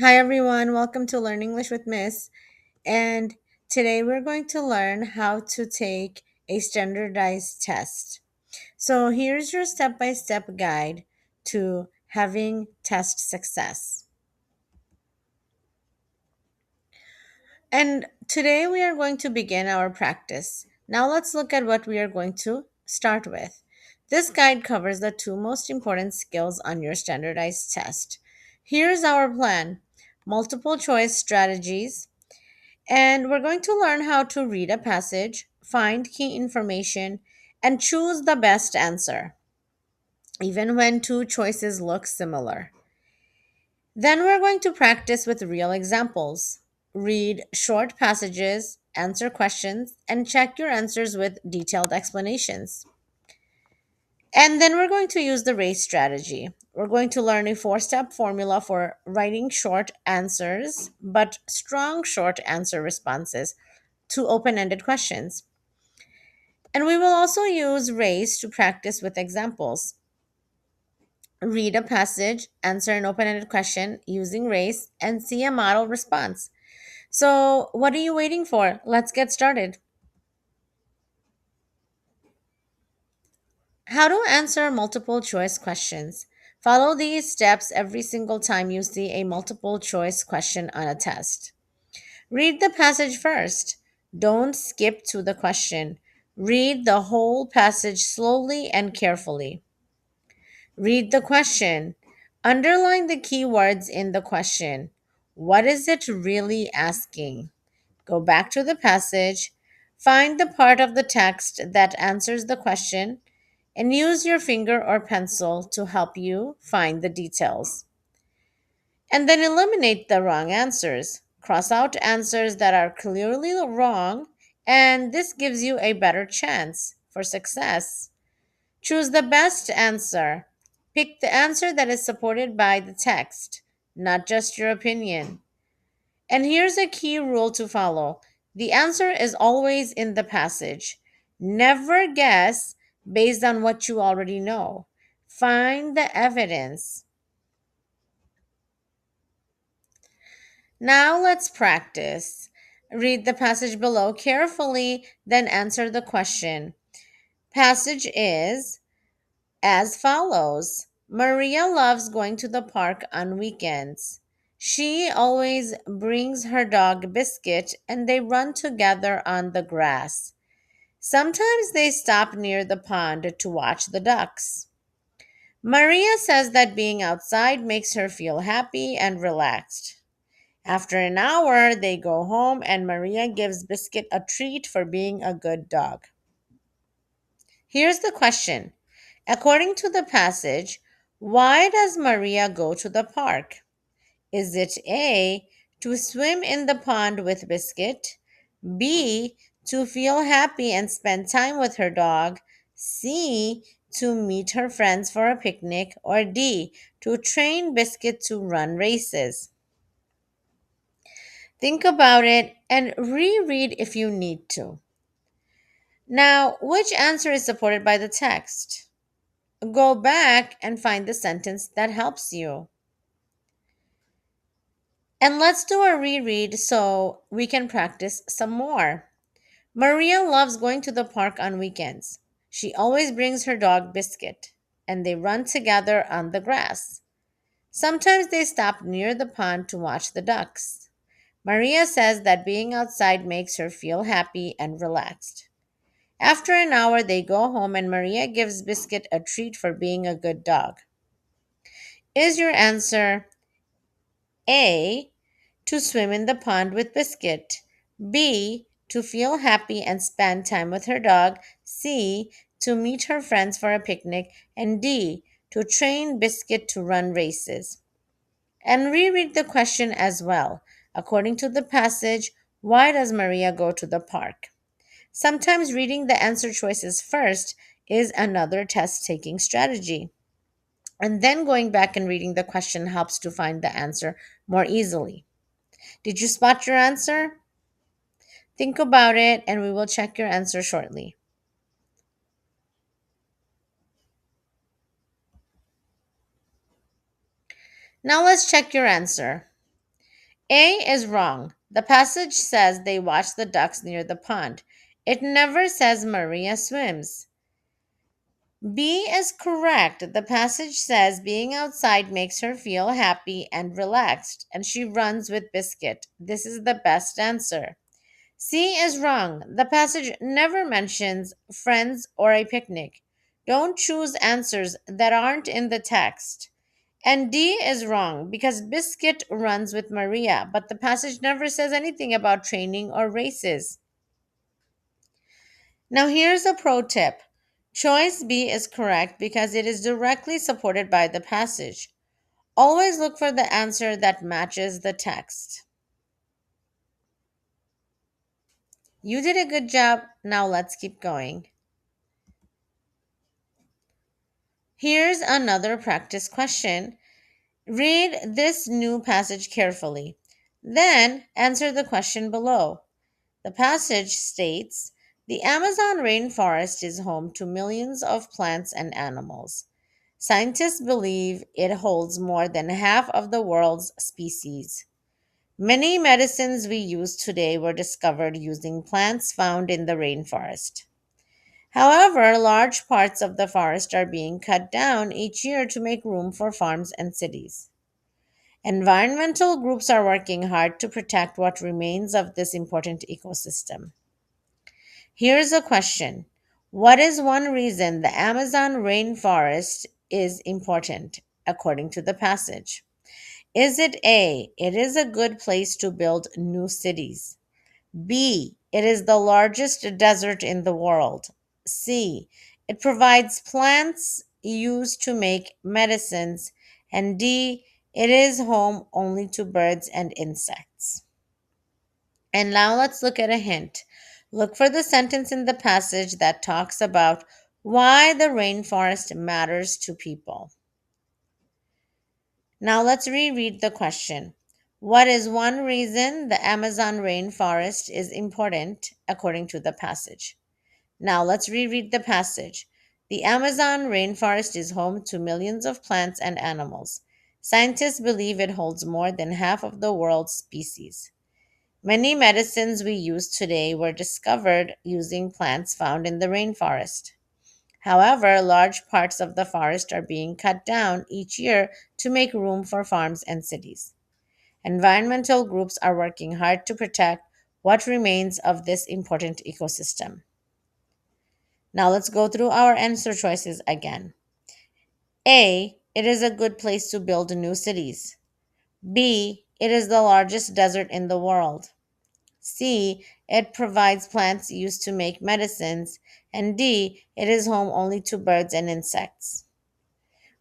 Hi everyone, welcome to Learn English with Miss. And today we're going to learn how to take a standardized test. So here's your step by step guide to having test success. And today we are going to begin our practice. Now let's look at what we are going to start with. This guide covers the two most important skills on your standardized test. Here's our plan: multiple choice strategies. And we're going to learn how to read a passage, find key information, and choose the best answer, even when two choices look similar. Then we're going to practice with real examples. Read short passages, answer questions, and check your answers with detailed explanations. And then we're going to use the race strategy. We're going to learn a four-step formula for writing short answers, but strong short answer responses to open ended questions. And we will also use race to practice with examples. Read a passage, answer an open ended question using race, and see a model response. So, what are you waiting for? Let's get started. How to answer multiple choice questions. Follow these steps every single time you see a multiple choice question on a test. Read the passage first. Don't skip to the question. Read the whole passage slowly and carefully. Read the question. Underline the key words in the question. What is it really asking? Go back to the passage. Find the part of the text that answers the question and use your finger or pencil to help you find the details. And then eliminate the wrong answers. Cross out answers that are clearly wrong, and this gives you a better chance for success. Choose the best answer. Pick the answer that is supported by the text, not just your opinion. And here's a key rule to follow: the answer is always in the passage. Never guess based on what you already know. Find the evidence. Now let's practice. Read the passage below carefully, then answer the question. Passage is as follows: Maria loves going to the park on weekends. She always brings her dog Biscuit and they run together on the grass. Sometimes they stop near the pond to watch the ducks. Maria says that being outside makes her feel happy and relaxed. After an hour, they go home and Maria gives Biscuit a treat for being a good dog. Here's the question. According to the passage, why does Maria go to the park? Is it A, to swim in the pond with Biscuit, B, to feel happy and spend time with her dog, C, to meet her friends for a picnic, or D, to train Biscuit to run races? Think about it and reread if you need to. Now, which answer is supported by the text? Go back and find the sentence that helps you. And let's do a reread so we can practice some more. Maria loves going to the park on weekends. She always brings her dog Biscuit, and they run together on the grass. Sometimes they stop near the pond to watch the ducks. Maria says that being outside makes her feel happy and relaxed. After an hour, they go home, and Maria gives Biscuit a treat for being a good dog. Is your answer A, to swim in the pond with Biscuit, B, to feel happy and spend time with her dog, C, to meet her friends for a picnic, and D, to train Biscuit to run races? And reread the question as well. According to the passage, why does Maria go to the park? Sometimes reading the answer choices first is another test taking strategy. And then going back and reading the question helps to find the answer more easily. Did you spot your answer? Think about it and we will check your answer shortly. Now let's check your answer. A is wrong. The passage says they watch the ducks near the pond. It never says Maria swims. B is correct. The passage says being outside makes her feel happy and relaxed, and she runs with Biscuit. This is the best answer. C is wrong. The passage never mentions friends or a picnic. Don't choose answers that aren't in the text. And D is wrong because Biscuit runs with Maria, but the passage never says anything about training or races. Now, here's a pro tip. Choice B is correct because it is directly supported by the passage. Always look for the answer that matches the text. You did a good job. Now, let's keep going. Here's another practice question. Read this new passage carefully. Then answer the question below. The passage states, the Amazon rainforest is home to millions of plants and animals. Scientists believe it holds more than half of the world's species. Many medicines we use today were discovered using plants found in the rainforest. However, large parts of the forest are being cut down each year to make room for farms and cities. Environmental groups are working hard to protect what remains of this important ecosystem. Here's a question. What is one reason the Amazon rainforest is important, according to the passage? Is it A, it is a good place to build new cities? B, it is the largest desert in the world? C, it provides plants used to make medicines? And D, it is home only to birds and insects. And now let's look at a hint. Look for the sentence in the passage that talks about why the rainforest matters to people. Now let's reread the question. What is one reason the Amazon rainforest is important according to the passage? Now let's reread the passage. The Amazon rainforest is home to millions of plants and animals. Scientists believe it holds more than half of the world's species. Many medicines we use today were discovered using plants found in the rainforest. However, large parts of the forest are being cut down each year to make room for farms and cities. Environmental groups are working hard to protect what remains of this important ecosystem. Now let's go through our answer choices again. A, it is a good place to build new cities. B, it is the largest desert in the world. C, it provides plants used to make medicines. And D, it is home only to birds and insects.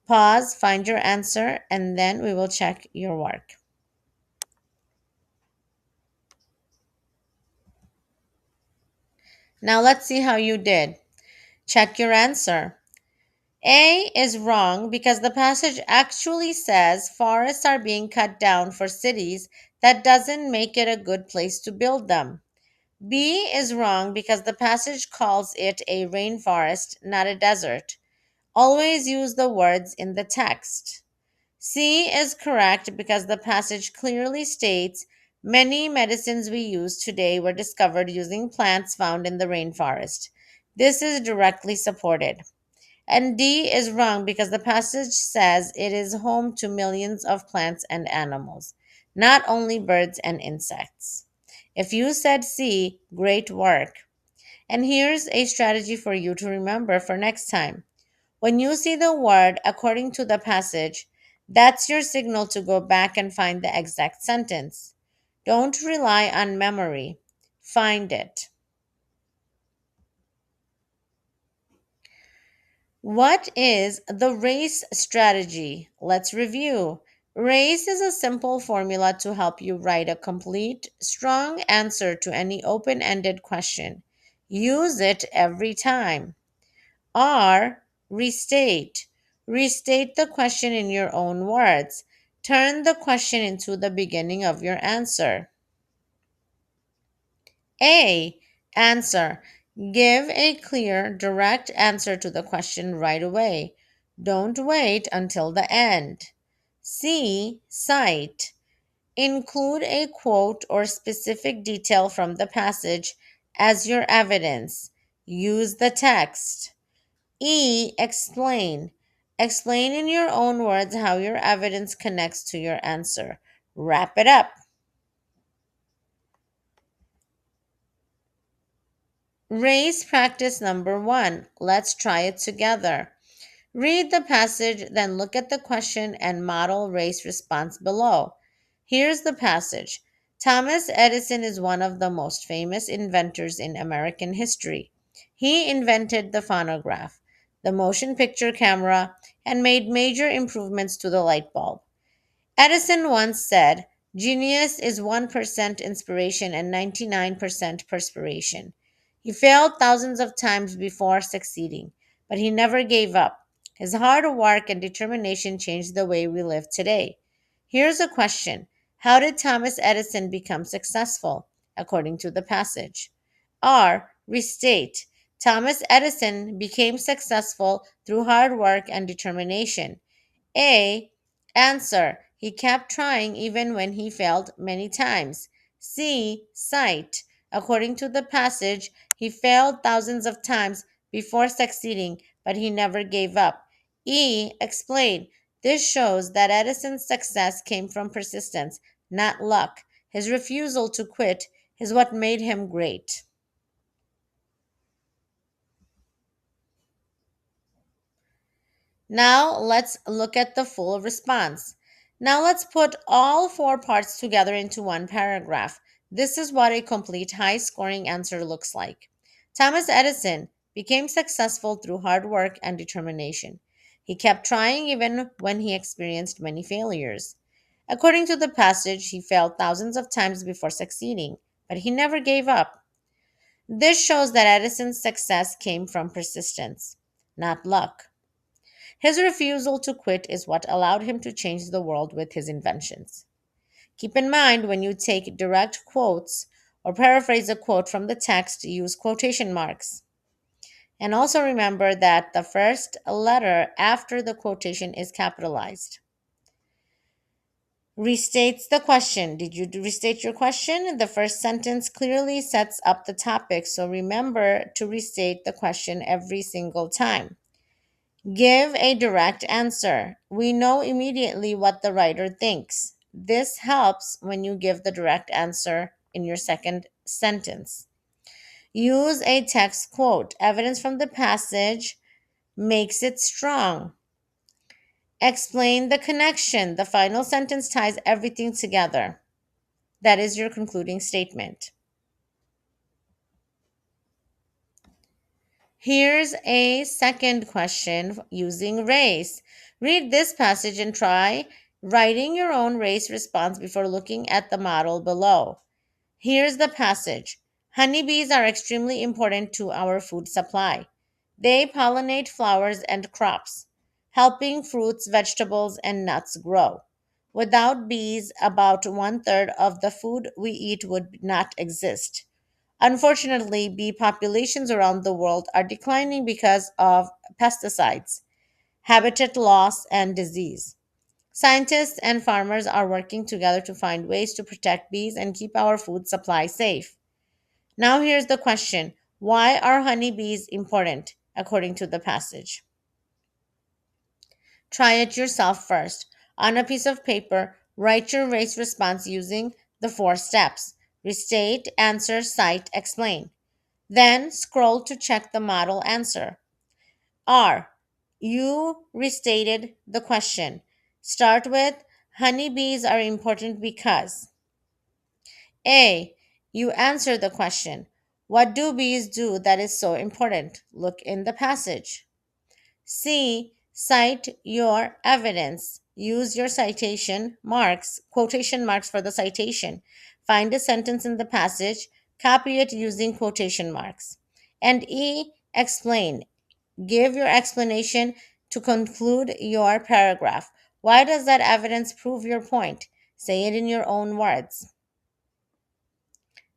Pause, find your answer, and then we will check your work. Now let's see how you did. Check your answer. A is wrong because the passage actually says forests are being cut down for cities. That doesn't make it a good place to build them. B is wrong because the passage calls it a rainforest, not a desert. Always use the words in the text. C is correct because the passage clearly states many medicines we use today were discovered using plants found in the rainforest. This is directly supported. And D is wrong because the passage says it is home to millions of plants and animals, not only birds and insects. If you said C, great work. And here's a strategy for you to remember for next time. When you see the word according to the passage, that's your signal to go back and find the exact sentence. Don't rely on memory. Find it. What is the RACE strategy? Let's review. RACE is a simple formula to help you write a complete, strong answer to any open ended question. Use it every time. R, restate. Restate the question in your own words. Turn the question into the beginning of your answer. A, answer. Give a clear, direct answer to the question right away. Don't wait until the end. C, cite. Include a quote or specific detail from the passage as your evidence. Use the text. E. Explain. Explain in your own words how your evidence connects to your answer. Wrap it up. Race practice number one. Let's try it together. Read the passage, then look at the question and model race response below. Here's the passage. Thomas Edison is one of the most famous inventors in American history. He invented the phonograph, the motion picture camera, and made major improvements to the light bulb. Edison once said, "Genius is 1% inspiration and 99% perspiration." He failed thousands of times before succeeding, but he never gave up. His hard work and determination changed the way we live today. Here's a question. How did Thomas Edison become successful, according to the passage? R. Restate. Thomas Edison became successful through hard work and determination. A. Answer. He kept trying even when he failed many times. C. Cite. According to the passage, he failed thousands of times before succeeding, but he never gave up. E. Explain. This shows that Edison's success came from persistence, not luck. His refusal to quit is what made him great. Now let's look at the full response. Now let's put all four parts together into one paragraph. This is what a complete high scoring answer looks like. Thomas Edison became successful through hard work and determination. He kept trying even when he experienced many failures. According to the passage, he failed thousands of times before succeeding, but he never gave up. This shows that Edison's success came from persistence, not luck. His refusal to quit is what allowed him to change the world with his inventions. Keep in mind when you take direct quotes or paraphrase a quote from the text, use quotation marks. And also remember that the first letter after the quotation is capitalized. Restates the question. Did you restate your question? The first sentence clearly sets up the topic, so remember to restate the question every single time. Give a direct answer. We know immediately what the writer thinks. This helps when you give the direct answer in your second sentence. Use a text quote. Evidence from the passage makes it strong. Explain the connection. The final sentence ties everything together. That is your concluding statement. Here's a second question using race. Read this passage and try writing your own race response before looking at the model below. Here's the passage. Honeybees are extremely important to our food supply. They pollinate flowers and crops, helping fruits, vegetables, and nuts grow. Without bees, about one-third of the food we eat would not exist. Unfortunately, bee populations around the world are declining because of pesticides, habitat loss, and disease. Scientists and farmers are working together to find ways to protect bees and keep our food supply safe. Now, here's the question. Why are honeybees important, according to the passage? Try it yourself first. On a piece of paper, write your race response using the four steps. Restate, answer, cite, explain. Then scroll to check the model answer. R. You restated the question. Start with honeybees are important because. A. You answer the question. What do bees do that is so important? Look in the passage. C. Cite your evidence. Use your citation marks, quotation marks for the citation. Find a sentence in the passage, copy it using quotation marks. And E. Explain. Give your explanation to conclude your paragraph. Why does that evidence prove your point? Say it in your own words.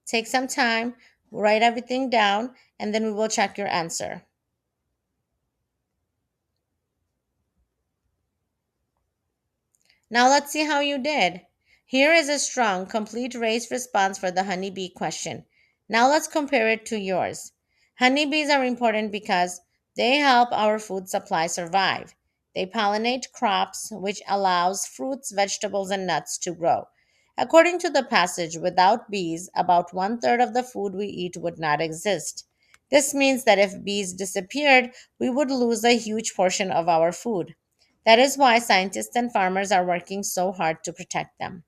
Take some time, write everything down, and then we will check your answer. Now let's see how you did. Here is a strong, complete race response for the honeybee question. Now let's compare it to yours. Honeybees are important because they help our food supply survive. They pollinate crops, which allows fruits, vegetables, and nuts to grow. According to the passage, without bees, about one third of the food we eat would not exist. This means that if bees disappeared, we would lose a huge portion of our food. That is why scientists and farmers are working so hard to protect them.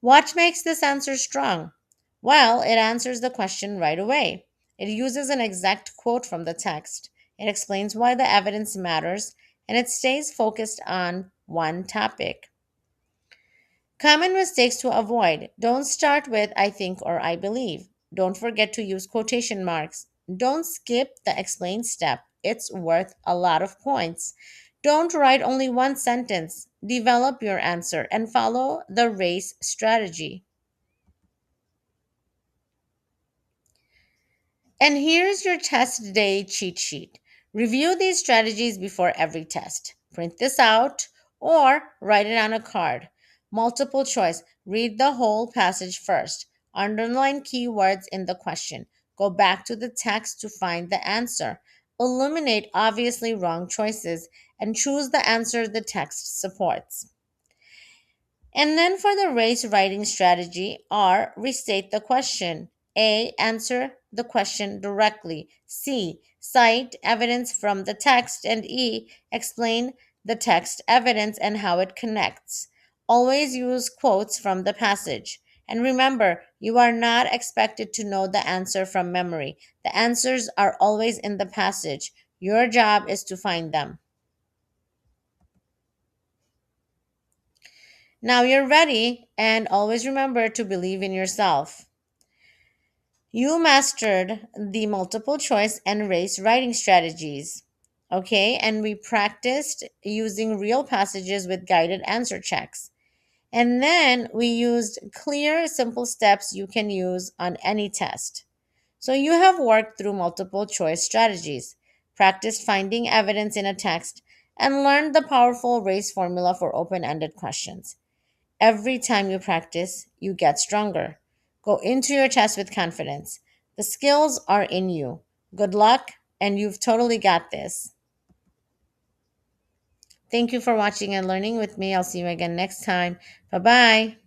What makes this answer strong? Well, it answers the question right away. It uses an exact quote from the text. It explains why the evidence matters, and it stays focused on one topic. Common mistakes to avoid: don't start with I think or I believe. Don't forget to use quotation marks. Don't skip the explain step, it's worth a lot of points. Don't write only one sentence. Develop your answer and follow the race strategy. And here's your test day cheat sheet. Review these strategies before every test. Print this out or write it on a card. Multiple choice. Read the whole passage first. Underline keywords in the question. Go back to the text to find the answer. Eliminate obviously wrong choices and choose the answer the text supports. And then for the race writing strategy, R, restate the question. A, answer the question directly. C, cite evidence from the text. And E, explain the text evidence and how it connects. Always use quotes from the passage. And remember, you are not expected to know the answer from memory. The answers are always in the passage. Your job is to find them. Now you're ready, and always remember to believe in yourself. You mastered the multiple choice and race writing strategies. Okay, and we practiced using real passages with guided answer checks. And then we used clear, simple steps you can use on any test. So you have worked through multiple choice strategies, practiced finding evidence in a text, and learned the powerful race formula for open ended questions. Every time you practice, you get stronger. Go into your test with confidence. The skills are in you. Good luck, and you've totally got this. Thank you for watching and learning with me. I'll see you again next time. Bye bye.